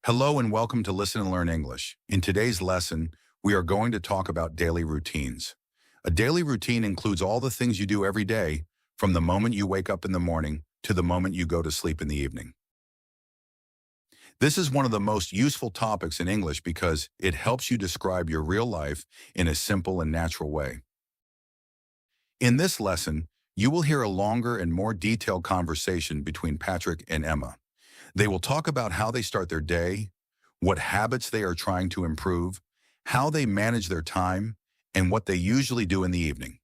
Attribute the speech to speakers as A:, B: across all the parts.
A: Hello and welcome to Listen and Learn English. In today's lesson, we are going to talk about daily routines. A daily routine includes all the things you do every day, from the moment you wake up in the morning to the moment you go to sleep in the evening. This is one of the most useful topics in English because it helps you describe your real life in a simple and natural way. In this lesson, you will hear a longer and more detailed conversation between Patrick and Emma. They will talk about how they start their day, what habits they are trying to improve, how they manage their time, and what they usually do in the evening.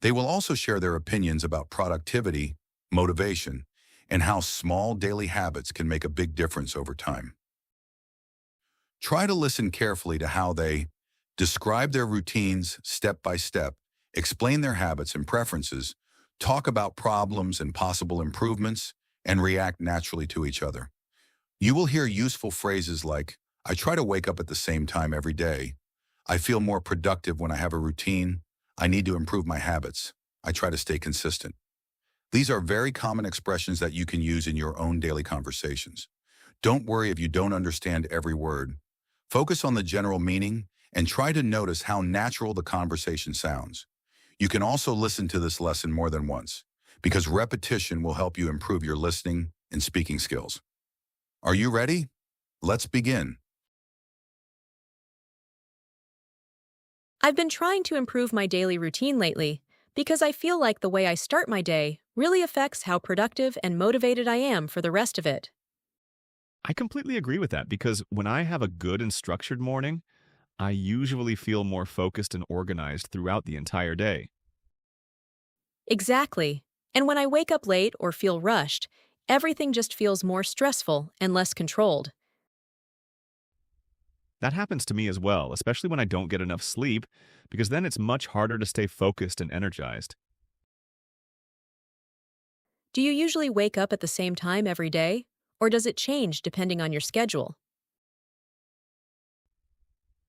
A: They will also share their opinions about productivity, motivation, and how small daily habits can make a big difference over time. Try to listen carefully to how they describe their routines step by step, explain their habits and preferences, talk about problems and possible improvements, and react naturally to each other. You will hear useful phrases like, I try to wake up at the same time every day. I feel more productive when I have a routine. I need to improve my habits. I try to stay consistent. These are very common expressions that you can use in your own daily conversations. Don't worry if you don't understand every word. Focus on the general meaning and try to notice how natural the conversation sounds. You can also listen to this lesson more than once, because repetition will help you improve your listening and speaking skills. Are you ready? Let's begin.
B: I've been trying to improve my daily routine lately because I feel like the way I start my day really affects how productive and motivated I am for the rest of it.
C: I completely agree with that because when I have a good and structured morning, I usually feel more focused and organized throughout the entire day.
B: Exactly. And when I wake up late or feel rushed, everything just feels more stressful and less controlled.
C: That happens to me as well, especially when I don't get enough sleep, because then it's much harder to stay focused and energized.
B: Do you usually wake up at the same time every day, or does it change depending on your schedule?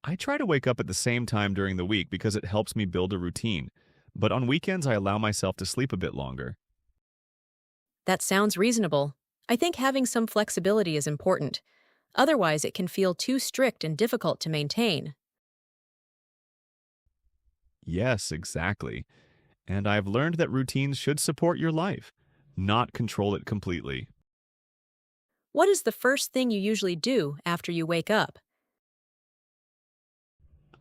C: I try to wake up at the same time during the week because it helps me build a routine, but on weekends I allow myself to sleep a bit longer.
B: That sounds reasonable. I think having some flexibility is important. Otherwise, it can feel too strict and difficult to maintain.
C: Yes, exactly. And I've learned that routines should support your life, not control it completely.
B: What is the first thing you usually do after you wake up?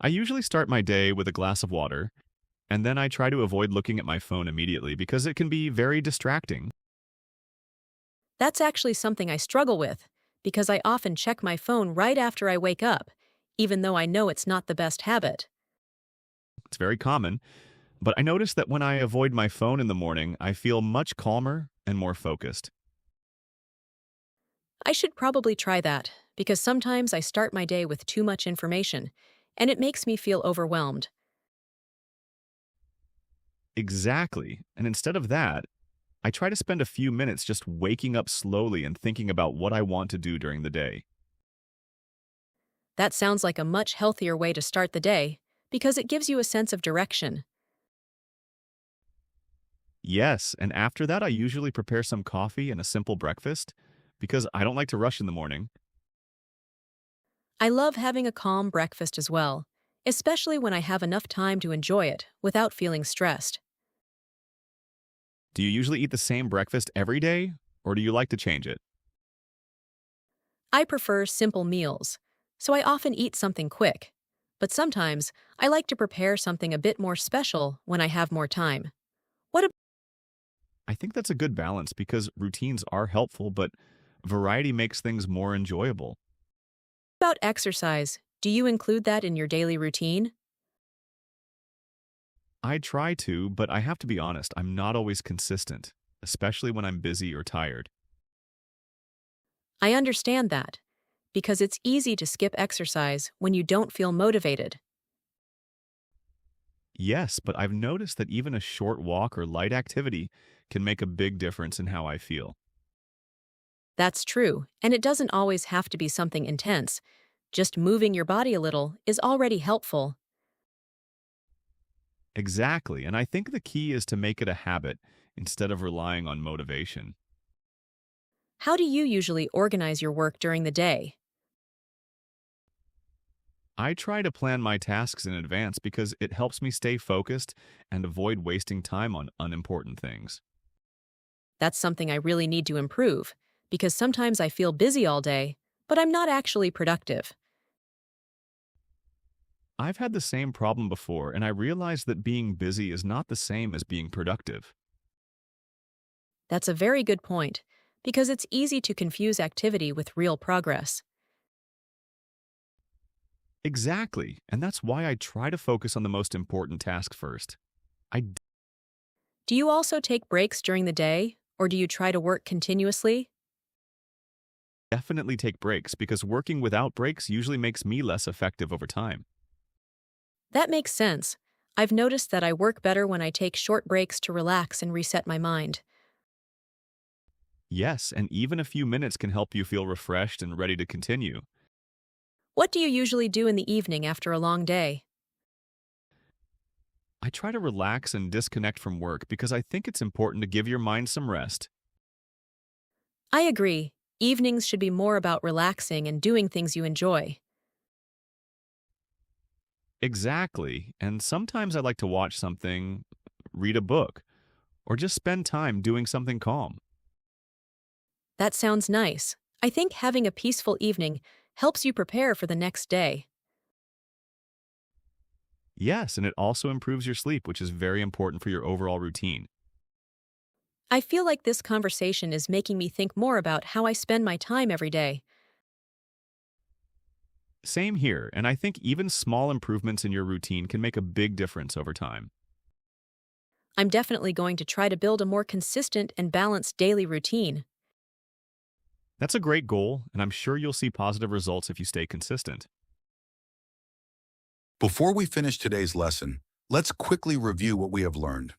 C: I usually start my day with a glass of water, and then I try to avoid looking at my phone immediately because it can be very distracting.
B: That's actually something I struggle with, because I often check my phone right after I wake up, even though I know it's not the best habit.
C: It's very common, but I notice that when I avoid my phone in the morning, I feel much calmer and more focused.
B: I should probably try that, because sometimes I start my day with too much information, and it makes me feel overwhelmed.
C: Exactly. And instead of that, I try to spend a few minutes just waking up slowly and thinking about what I want to do during the day.
B: That sounds like a much healthier way to start the day, because it gives you a sense of direction.
C: Yes, and after that, I usually prepare some coffee and a simple breakfast because I don't like to rush in the morning.
B: I love having a calm breakfast as well, especially when I have enough time to enjoy it without feeling stressed.
C: Do you usually eat the same breakfast every day, or do you like to change it?
B: I prefer simple meals, so I often eat something quick. But sometimes, I like to prepare something a bit more special when I have more time. What
C: I think that's a good balance because routines are helpful, but variety makes things more enjoyable.
B: about exercise? Do you include that in your daily routine?
C: I try to, but I have to be honest, I'm not always consistent, especially when I'm busy or tired.
B: I understand that, because it's easy to skip exercise when you don't feel motivated.
C: Yes, but I've noticed that even a short walk or light activity can make a big difference in how I feel.
B: That's true, and it doesn't always have to be something intense. Just moving your body a little is already helpful.
C: Exactly, and I think the key is to make it a habit instead of relying on motivation.
B: How do you usually organize your work during the day?
C: I try to plan my tasks in advance because it helps me stay focused and avoid wasting time on unimportant things.
B: That's something I really need to improve, because sometimes I feel busy all day, but I'm not actually productive.
C: I've had the same problem before, and I realized that being busy is not the same as being productive.
B: That's a very good point, because it's easy to confuse activity with real progress.
C: Exactly, and that's why I try to focus on the most important task first. I
B: Do you also take breaks during the day, or do you try to work continuously?
C: definitely take breaks because working without breaks usually makes me less effective over time.
B: That makes sense. I've noticed that I work better when I take short breaks to relax and reset my mind.
C: Yes, and even a few minutes can help you feel refreshed and ready to continue.
B: What do you usually do in the evening after a long day?
C: I try to relax and disconnect from work because I think it's important to give your mind some rest.
B: I agree. Evenings should be more about relaxing and doing things you enjoy.
C: Exactly, and sometimes I like to watch something, read a book, or just spend time doing something calm.
B: That sounds nice. I think having a peaceful evening helps you prepare for the next day.
C: Yes, and it also improves your sleep, which is very important for your overall routine.
B: I feel like this conversation is making me think more about how I spend my time every day.
C: Same here, and I think even small improvements in your routine can make a big difference over time.
B: I'm definitely going to try to build a more consistent and balanced daily routine.
C: That's a great goal, and I'm sure you'll see positive results if you stay consistent.
A: Before we finish today's lesson, let's quickly review what we have learned.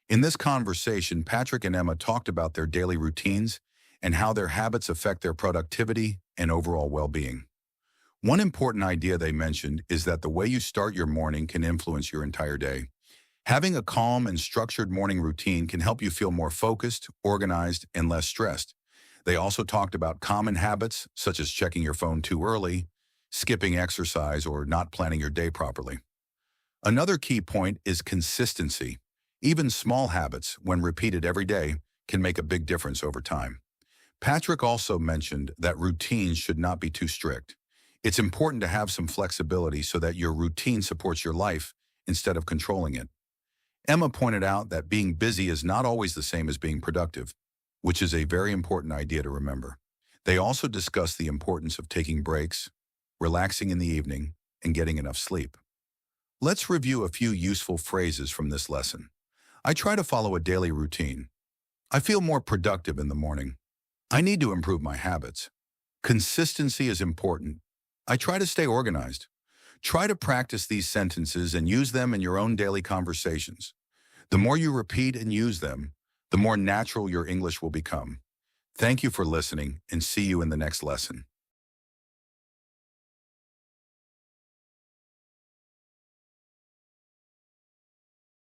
A: In this conversation, Patrick and Emma talked about their daily routines and how their habits affect their productivity and overall well-being. One important idea they mentioned is that the way you start your morning can influence your entire day. Having a calm and structured morning routine can help you feel more focused, organized, and less stressed. They also talked about common habits, such as checking your phone too early, skipping exercise, or not planning your day properly. Another key point is consistency. Even small habits, when repeated every day, can make a big difference over time. Patrick also mentioned that routines should not be too strict. It's important to have some flexibility so that your routine supports your life instead of controlling it. Emma pointed out that being busy is not always the same as being productive, which is a very important idea to remember. They also discussed the importance of taking breaks, relaxing in the evening, and getting enough sleep. Let's review a few useful phrases from this lesson. I try to follow a daily routine. I feel more productive in the morning. I need to improve my habits. Consistency is important. I try to stay organized. Try to practice these sentences and use them in your own daily conversations. The more you repeat and use them, the more natural your English will become. Thank you for listening, and see you in the next lesson.